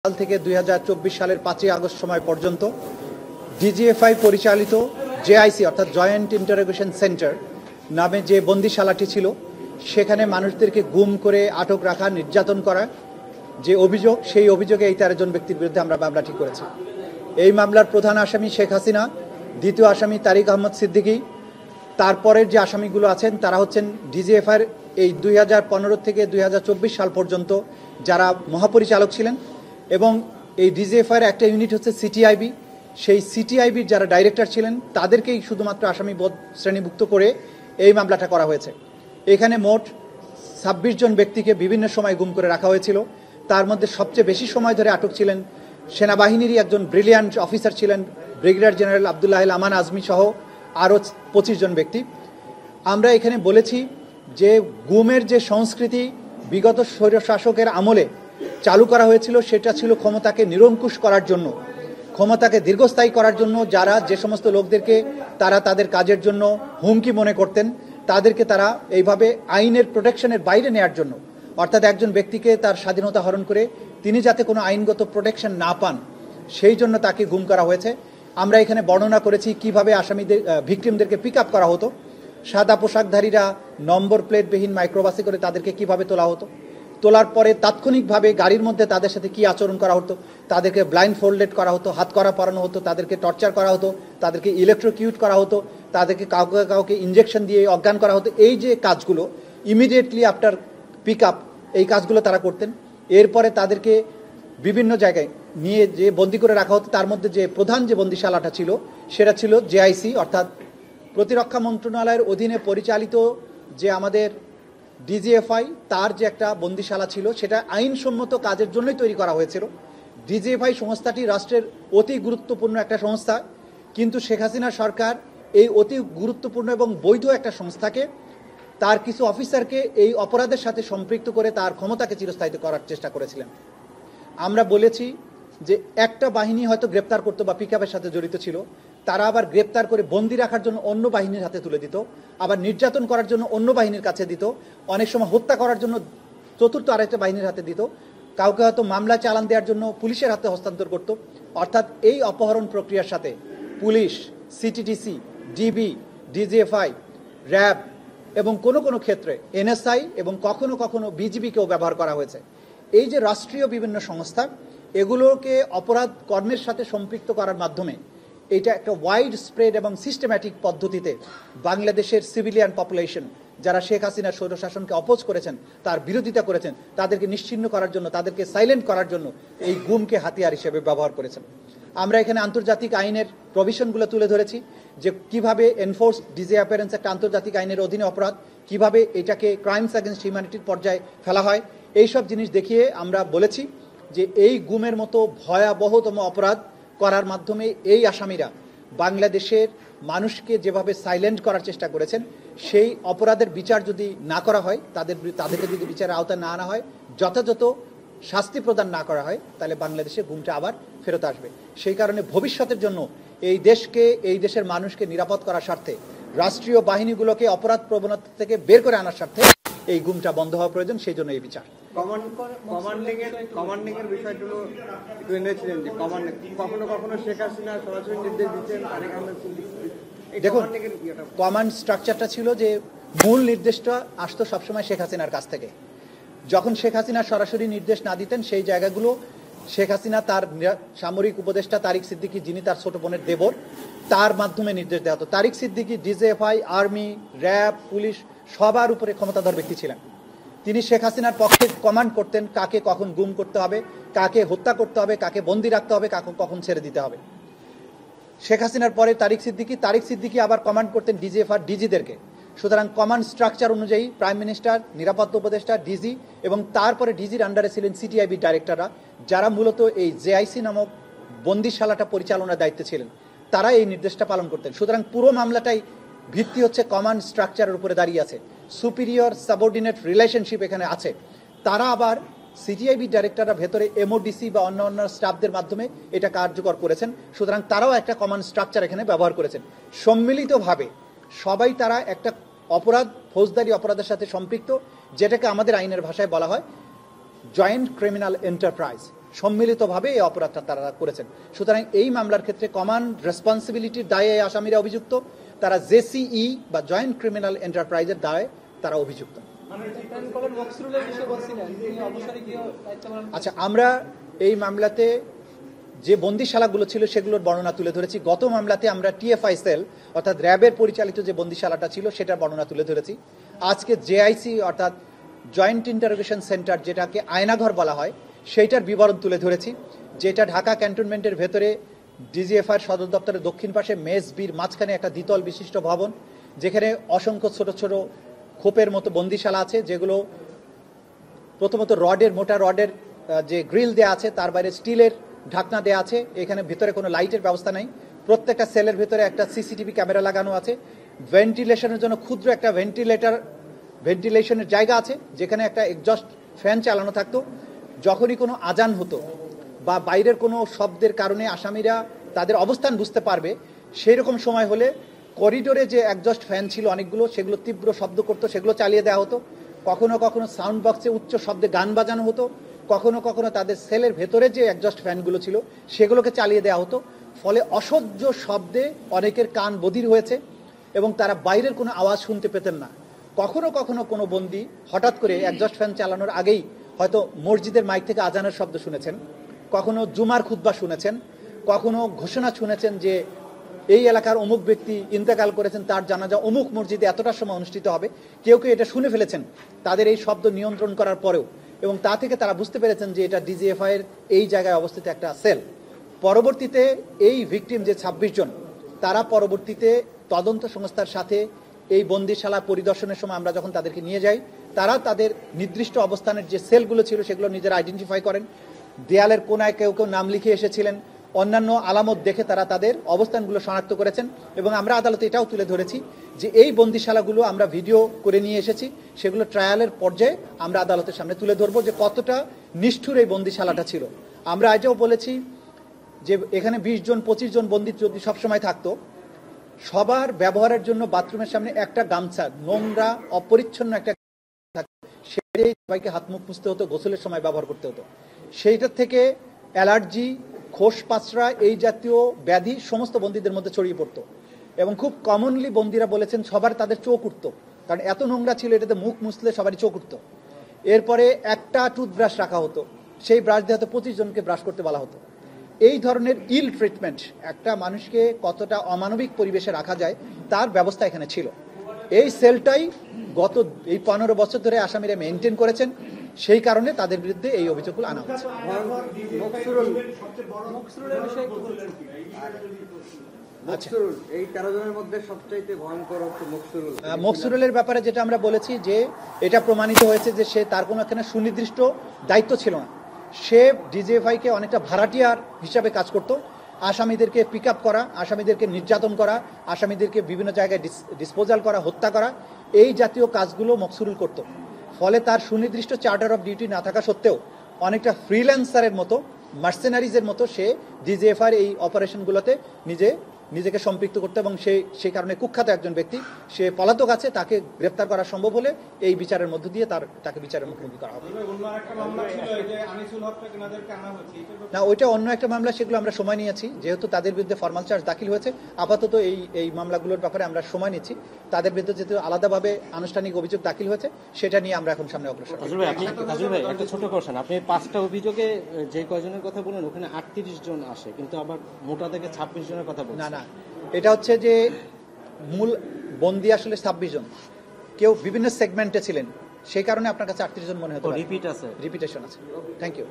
সাল থেকে 2024 সালের 5ই আগস্ট সময় পর্যন্ত ডিজিএফআই পরিচালিত জেআইসি অর্থাৎ জয়েন্ট ইন্টারোগেশন সেন্টার নামে যে বন্দিশালাটি ছিল সেখানে মানুষদেরকে গুম করে আটক রাখা, নির্যাতন করা যে অভিযোগ, সেই অভিযোগে এই 13 জন ব্যক্তির বিরুদ্ধে আমরা মামলাটি করেছি। এই মামলার প্রধান আসামি শেখ হাসিনা, দ্বিতীয় আসামি তারিক আহমদ সিদ্দিকী, তারপরের যে আসামিগুলো আছেন তারা হচ্ছেন ডিজিএফআইয়ের এই 2015 থেকে 2024 সাল পর্যন্ত যারা মহাপরিচালক ছিলেন, এবং এই ডিজিএফআইয়ের একটা ইউনিট হচ্ছে সিটিআইবি, সেই সিটিআইবির যারা ডাইরেক্টর ছিলেন তাদেরকেই শুধুমাত্র আসামি শ্রেণীভুক্ত করে এই মামলাটা করা হয়েছে। এখানে মোট 26 জন ব্যক্তিকে বিভিন্ন সময় গুম করে রাখা হয়েছিল। তার মধ্যে সবচেয়ে বেশি সময় ধরে আটক ছিলেন সেনাবাহিনীরই একজন ব্রিলিয়ান্ট অফিসার ছিলেন ব্রিগেডিয়ার জেনারেল আবদুল্লাহ আমান আজমি সহ আরও 25 জন ব্যক্তি। আমরা এখানে বলেছি যে গুমের যে সংস্কৃতি বিগত স্বৈরশাসকের আমলে চালু করা হয়েছিল সেটা ছিল ক্ষমতাকে নিরঙ্কুশ করার জন্য, ক্ষমতাকে দীর্ঘস্থায়ী করার জন্য। যারা যে সমস্ত লোকদেরকে তারা তাদের কাজের জন্য হুমকি মনে করতেন তাদেরকে তারা এইভাবে আইনের প্রোটেকশনের বাইরে নেওয়ার জন্য, অর্থাৎ একজন ব্যক্তিকে তার স্বাধীনতা হরণ করে তিনি যাতে কোনো আইনগত প্রোটেকশন না পান সেই জন্য তাকে গুম করা হয়েছে। আমরা এখানে বর্ণনা করেছি কিভাবে আসামিদের ভিকটিমদেরকে পিক আপ করা হতো, সাদা পোশাকধারীরা নম্বর প্লেটবিহীন মাইক্রোবাসে করে তাদেরকে কিভাবে তোলা হতো, তোলার পরে তাৎক্ষণিকভাবে গাড়ির মধ্যে তাদের সাথে কি আচরণ করা হতো, তাদেরকে ব্লাইন্ড ফোল্ডেড করা হতো, হাত করা পরানো হতো, তাদেরকে টর্চার করা হতো, তাদেরকে ইলেকট্রোকিউট করা হতো, তাদেরকে কাউকে কাউকে ইঞ্জেকশন দিয়ে অজ্ঞান করা হতো। এই যে কাজগুলো ইমিডিয়েটলি আফটার পিক আপ এই কাজগুলো তারা করতেন। এরপরে তাদেরকে বিভিন্ন জায়গায় নিয়ে যে বন্দি করে রাখা হতো, তার মধ্যে যে প্রধান যে বন্দিশালাটা ছিল সেটা ছিল জেআইসি অর্থাৎ প্রতিরক্ষা মন্ত্রণালয়ের অধীনে পরিচালিত যে আমাদের ডিজিএফআই, তার যে একটা বন্দিশালা ছিল সেটা আইনসম্মত কাজের জন্যই তৈরি করা হয়েছিল। ডিজিএফআই সংস্থাটি রাষ্ট্রের অতি গুরুত্বপূর্ণ একটা সংস্থা, কিন্তু শেখ হাসিনা সরকার এই অতি গুরুত্বপূর্ণ এবং বৈধ একটা সংস্থাকে তার কিছু অফিসারকে এই অপরাধের সাথে সম্পৃক্ত করে তার ক্ষমতাকে চিরস্থায়িত করার চেষ্টা করেছিলেন। আমরা বলেছি যে একটা বাহিনী হয়তো গ্রেপ্তার করতো বা পিকআপের সাথে জড়িত ছিল, তারা আবার গ্রেপ্তার করে বন্দি রাখার জন্য অন্য বাহিনীর হাতে তুলে দিত, আবার নির্যাতন করার জন্য অন্য বাহিনীর কাছে দিত, অনেক সময় হত্যা করার জন্য চতুর্থ আরেকটা বাহিনীর হাতে দিত, কাউকে হয়তো মামলা চালান দেওয়ার জন্য পুলিশের হাতে হস্তান্তর করত। অর্থাৎ এই অপহরণ প্রক্রিয়ার সাথে police, CTTC, DB, DGFI, RAB এবং কোনো কোনো ক্ষেত্রে এনএসআই এবং কখনো কখনো বিজিবিকেও ব্যবহার করা হয়েছে। এই যে রাষ্ট্রীয় বিভিন্ন সংস্থা, এগুলোকে অপরাধ কর্মের সাথে সম্পৃক্ত করার মাধ্যমে এটা একটা ওয়াইড স্প্রেড এবং সিস্টেম্যাটিক পদ্ধতিতে বাংলাদেশের সিভিলিয়ান পপুলেশন যারা শেখ হাসিনার স্বৈরশাসনকে অপোজ করেছেন, তার বিরোধিতা করেছেন, তাদেরকে নিশ্চিহ্ন করার জন্য, তাদেরকে সাইলেন্ট করার জন্য এই গুমকে হাতিয়ার হিসেবে ব্যবহার করেছেন। আমরা এখানে আন্তর্জাতিক আইনের প্রভিশনগুলো তুলে ধরেছি যে কিভাবে এনফোর্স ডিসঅ্যাপিয়ারেন্স একটা আন্তর্জাতিক আইনের অধীনে অপরাধ, কিভাবে এটাকে ক্রাইমস অ্যাগেন্স্ট হিউম্যানিটির পর্যায়ে ফেলা হয়। এইসব জিনিস দেখিয়ে আমরা বলেছি যে এই গুমের মতো ভয়াবহতম অপরাধ করার মাধ্যমে এই আসামিরা বাংলাদেশের মানুষকে যেভাবে সাইলেন্ট করার চেষ্টা করেছেন, সেই অপরাধের বিচার যদি না করা হয়, তাদেরকে যদি বিচারের আওতায় না আনা হয়, যথাযথ শাস্তি প্রদান না করা হয়, তাহলে বাংলাদেশে গুমটা আবার ফেরত আসবে। সেই কারণে ভবিষ্যতের জন্য এই দেশকে, এই দেশের মানুষকে নিরাপদ করার স্বার্থে, রাষ্ট্রীয় বাহিনীগুলোকে অপরাধ প্রবণতা থেকে বের করে আনার স্বার্থে এই গুমটা বন্ধ হওয়া প্রয়োজন। সেই জন্য এই বিচার। কমান্ডিংয়ের বিষয়গুলো একটু এনেছিলেন যে কখনো কখনো শেখ হাসিনা সরাসরি নির্দেশ দিচ্ছেন তারেক আহমেদ সিদ্দিকী। দেখুন, কমান্ড স্ট্রাকচারটা ছিল যে মূল নির্দেশটা আসতো সবসময় শেখ হাসিনার কাছ থেকে। যখন শেখ হাসিনা সরাসরি নির্দেশ না দিতেন, সেই জায়গাগুলো শেখ হাসিনা তার সামরিক উপদেষ্টা তারিক সিদ্দিকী, যিনি তার ছোট বোনের দেবর, তার মাধ্যমে নির্দেশ দেওয়া হতো। Tarique Siddique DGFI, army, RAB, police সবার উপরে ক্ষমতাধর ব্যক্তি ছিলেন। তিনি শেখ হাসিনার পক্ষে কমান্ড করতেন কাকে কখন গুম করতে হবে, কাকে হত্যা করতে হবে, কাকে বন্দি রাখতে হবে, কাকে কখন ছেড়ে দিতে হবে। শেখ হাসিনার পরে তারিক সিদ্দিকী আবার কমান্ড করতেন ডিজিএফআর ডিজিদেরকে। সুতরাং কমান্ড স্ট্রাকচার অনুযায়ী প্রাইম মিনিস্টার, নিরাপত্তা উপদেষ্টা, ডিজি এবং তারপরে ডিজির আন্ডারে ছিলেন সিটিআইবি ডাইরেক্টররা, যারা মূলত এই জেআইসি নামক বন্দিশালাটা পরিচালনার দায়িত্বে ছিলেন। তারা এই নির্দেশটা পালন করতেন। সুতরাং পুরো মামলাটাই ভিত্তি হচ্ছে কমান্ড স্ট্রাকচারের উপরে দাঁড়িয়ে আছে। সুপিরিয়র সাবঅর্ডিনেট রিলেশনশিপ এখানে আছে। তারা আবার সিটিআইবি ডাইরেক্টররা ভেতরে এমওডিসি বা অন্য স্টাফদের মাধ্যমে এটা কার্যকর করেছেন। সুতরাং তারাও একটা কমান্ড স্ট্রাকচার এখানে ব্যবহার করেছেন। সম্মিলিতভাবে সবাই তারা একটা অপরাধ, ফৌজদারি অপরাধের সাথে সম্পৃক্ত, যেটাকে আমাদের আইনের ভাষায় বলা হয় জয়েন্ট ক্রিমিনাল এন্টারপ্রাইজ। সম্মিলিতভাবে এই অপরাধটা তারা করেছেন। সুতরাং এই মামলার ক্ষেত্রে কমন রেসপন্সিবিলিটির দায়ে এই আসামিরা অভিযুক্ত, তারা জেসিই বা জয়েন্ট ক্রিমিনাল এন্টারপ্রাইজের দায়ে তারা অভিযুক্ত। আচ্ছা, আমরা এই মামলাতে যে বন্দিশালাগুলো ছিল সেগুলোর বর্ণনা তুলে ধরেছি। গত মামলাতে আমরা টিএফআই সেল অর্থাৎ র্যাবের পরিচালিত যে বন্দিশালাটা ছিল সেটার বর্ণনা তুলে ধরেছি। আজকে জেআইসি অর্থাৎ জয়েন্ট ইন্টারোগেশন সেন্টার, যেটাকে আয়নাঘর বলা হয়, সেইটার বিবরণ তুলে ধরেছি, যেটা ঢাকা ক্যান্টনমেন্টের ভেতরে ডিজিএফআইয়ের সদর দপ্তরের দক্ষিণ পাশে মেস বির মাঝখানে একটা দ্বিতল বিশিষ্ট ভবন, যেখানে অসংখ্য ছোট ছোট খোপের মতো বন্দিশালা আছে, যেগুলো প্রথমত মোটা রডের যে গ্রিল দেওয়া আছে, তার বাইরে স্টিলের ঢাকনা দেওয়া আছে। এখানে ভিতরে কোনো লাইটের ব্যবস্থা নাই। প্রত্যেকটা সেলের ভিতরে একটা সিসিটিভি ক্যামেরা লাগানো আছে। ভেন্টিলেশনের জন্য ক্ষুদ্র একটা ভেন্টিলেশনের জায়গা আছে, যেখানে একটা এক্সস্ট ফ্যান চালানো থাকতো। যখনই কোনো আজান হতো বা বাইরের কোনো শব্দের কারণে আসামিরা তাদের অবস্থান বুঝতে পারবে, সেই রকম সময় হলে করিডোরে যে এক্সস্ট ফ্যান ছিল অনেকগুলো, সেগুলো তীব্র শব্দ করতো, সেগুলো চালিয়ে দেওয়া হতো। কখনো কখনো সাউন্ড বক্সে উচ্চ শব্দে গান বাজানো হতো। কখনো কখনো তাদের সেলের ভেতরে যে এক্সস্ট ফ্যানগুলো ছিল সেগুলোকে চালিয়ে দেওয়া হতো। ফলে অসহ্য শব্দে অনেকের কান বধির হয়েছে এবং তারা বাইরের কোনো আওয়াজ শুনতে পেতেন না। কখনো কখনো কোনো বন্দী হঠাৎ করে এক্সস্ট ফ্যান চালানোর আগেই হয়তো মসজিদের মাইক থেকে আজানের শব্দ শুনেছেন, কখনো জুমার খুতবা শুনেছেন, কখনো ঘোষণা শুনেছেন যে এই এলাকার অমুক ব্যক্তি ইন্তেকাল করেছেন, তার জানাজা অমুক মসজিদে এতটার সময় অনুষ্ঠিত হবে। কেউ কেউ এটা শুনে ফেলেছেন তাদের এই শব্দ নিয়ন্ত্রণ করার পরেও, এবং তা থেকে তারা বুঝতে পেরেছেন যে এটা ডিজিএফআই এর এই জায়গায় অবস্থিত একটা সেল। পরবর্তীতে এই ভিকটিম যে 26 জন, তারা পরবর্তীতে তদন্ত সংস্থার সাথে এই বন্দিশালা পরিদর্শনের সময় আমরা যখন তাদেরকে নিয়ে যাই, তারা তাদের নির্দিষ্ট অবস্থানের যে সেলগুলো ছিল সেগুলো নিজেরা আইডেন্টিফাই করেন। দেয়ালের কোনায় কেউ কেউ নাম লিখে এসেছিলেন, অন্যান্য আলামত দেখে তারা তাদের অবস্থানগুলো শনাক্ত করেছেন। এবং আমরা আদালতে এটাও তুলে ধরেছি যে এই বন্দিশালাগুলো আমরা ভিডিও করে নিয়ে এসেছি, সেগুলো ট্রায়ালের পর্যায়ে আমরা আদালতের সামনে তুলে ধরবো যে কতটা নিষ্ঠুর এই বন্দিশালাটা ছিল। আমরা আজও বলেছি যে এখানে 20 জন 25 জন বন্দী যদি সবসময় থাকতো, সবার ব্যবহারের জন্য বাথরুমের সামনে একটা গামছা, নোংরা অপরিচ্ছন্ন একটা সেটাই সবাইকে হাত মুখ মুছতে হতো, গোসলের সময় ব্যবহার করতে হতো। সেইটার থেকে অ্যালার্জি, খোস পাঁচড়া এই জাতীয় ব্যাধি সমস্ত বন্দীদের মধ্যে ছড়িয়ে পড়তো। এবং খুব কমনলি বন্দীরা বলেছেন সবার তাদের চোখ উঠতো, কারণ এত নোংরা ছিল, এটাতে মুখ মুছলে সবারই চোখ উঠতো। এরপরে একটা টুথব্রাশ রাখা হতো, সেই ব্রাশ দিয়ে হয়তো 25 জনকে ব্রাশ করতে বলা হতো। এই ধরনের ইল ট্রিটমেন্ট, একটা মানুষকে কতটা অমানবিক পরিবেশে রাখা যায় তার ব্যবস্থা এখানে ছিল। এই সেলটাই গত এই 15 বছর ধরে আসামিরা মেনটেন করেছেন, সেই কারণে তাদের বিরুদ্ধে এই অভিযোগগুলো আনা হচ্ছে। এই 13 জনের মধ্যে সবচাইতে ভয়ঙ্কর হচ্ছে মকসুরুলের ব্যাপারে যেটা আমরা বলেছি যে এটা প্রমাণিত হয়েছে যে সে তার কোনো এখানে সুনির্দিষ্ট দায়িত্ব ছিল না। সে ডিজিএফআইকে অনেকটা ভাড়াটিয়ার হিসাবে কাজ করত। আসামিদেরকে পিক আপ করা, আসামিদেরকে নির্যাতন করা, আসামিদেরকে বিভিন্ন জায়গায় ডিসপোজাল করা, হত্যা করা, এই জাতীয় কাজগুলো মকসুরুল করত। ফলে তার সুনির্দিষ্ট চার্টার অফ ডিউটি না থাকা সত্ত্বেও অনেকটা ফ্রিল্যান্সারের মতো, মার্সেনারিজের মতো সে ডিজিএফআইয়ের এই অপারেশনগুলোতে নিজেকে সম্পৃক্ত করতে, এবং সেই কারণে কুখ্যাত একজন ব্যক্তি, সে পলাতক আছে, তাকে গ্রেপ্তার করা সম্ভব হলে এই বিচারের মধ্য দিয়ে তাকে বিচারের মুখোমুখি করা হবে। না, ওইটা অন্য একটা মামলা, সেগুলো আমরা সময় নিয়েছি, যেহেতু তাদের বিরুদ্ধে ফরমাল চার্জ দাখিল হয়েছে। আপাতত এই মামলাগুলোর ব্যাপারে আমরা সময় নিচ্ছি। তাদের বিরুদ্ধে যেহেতু আলাদাভাবে আনুষ্ঠানিক অভিযোগ দাখিল হয়েছে, সেটা নিয়ে আমরা এখন সামনে অগ্রসর। একটা ছোট কোশ্চেন, আপনি 5টা অভিযোগে যে কয়জনের কথা বলেন ওখানে 38 জন আসে, কিন্তু আবার মোটা থেকে 26 জনের কথা বলেন। না, এটা হচ্ছে যে মূল বন্দী আসলে 26 জন, কেউ বিভিন্ন সেগমেন্টে ছিলেন, সেই কারণে আপনার কাছে 38 জন মনে হতো। রিপিট আছে, রিপিটেশন আছে। Thank you.